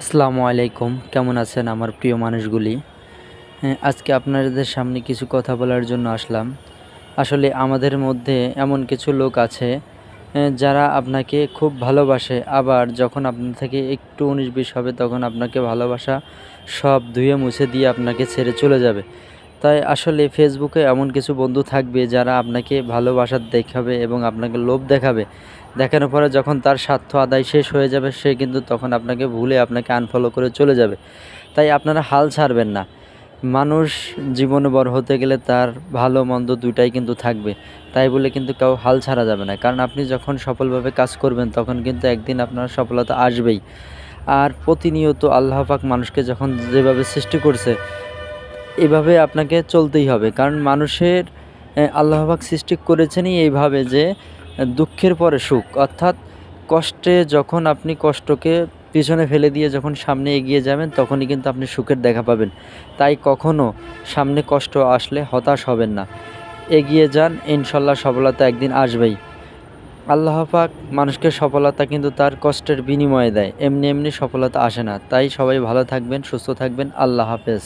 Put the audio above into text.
আসসালামু আলাইকুম, কেমন আছেন আমার প্রিয় মানুষগুলি? আজকে আপনাদের সামনে কিছু কথা বলার জন্য আসলাম। আসলে আমাদের মধ্যে এমন কিছু লোক আছে যারা আপনাকে খুব ভালোবাসে, আবার যখন আপনার থেকে একটু ১৯-২০ হবে তখন আপনাকে ভালোবাসা সব ধুয়ে মুছে দিয়ে আপনাকে ছেড়ে চলে যাবে। তাই আসলে ফেসবুকে এমন কিছু বন্ধু থাকবে যারা আপনাকে ভালোবাসা দেখাবে এবং আপনাকে লোভ দেখাবে। দেখানোর পরে যখন তার স্বার্থ আদায় শেষ হয়ে যাবে সে কিন্তু তখন আপনাকে ভুলে আপনাকে আনফলো করে চলে যাবে। তাই আপনারা হাল ছাড়বেন না। মানুষ জীবনে বড় হতে গেলে তার ভালো মন্দ দুটাই কিন্তু থাকবে। তাই বলে কিন্তু কাউ হাল ছাড়া যাবে না। কারণ আপনি যখন সফলভাবে কাজ করবেন তখন কিন্তু একদিন আপনার সফলতা আসবেই। আর প্রতিনিয়ত আল্লাহ পাক মানুষকে যখন যেভাবে সৃষ্টি করছে এভাবে আপনাকে চলতেই হবে। কারণ মানুষের আল্লাহ পাক সৃষ্টি করেছেনই এইভাবে যে দুঃখের পরে সুখ। অর্থাৎ কষ্টে যখন আপনি কষ্টকে পিছনে ফেলে দিয়ে যখন সামনে এগিয়ে যাবেন তখনই কিন্তু আপনি সুখের দেখা পাবেন। তাই কখনো সামনে কষ্ট আসলে হতাশ হবেন না। এগিয়ে যান, ইনশাল্লাহ সফলতা একদিন আসবেই। আল্লাহ পাক মানুষকে সফলতা কিন্তু তার কষ্টের বিনিময়ে দেয়। এমনি সফলতা আসে না। তাই সবাই ভালো থাকবেন, সুস্থ থাকবেন। আল্লাহ হাফেজ।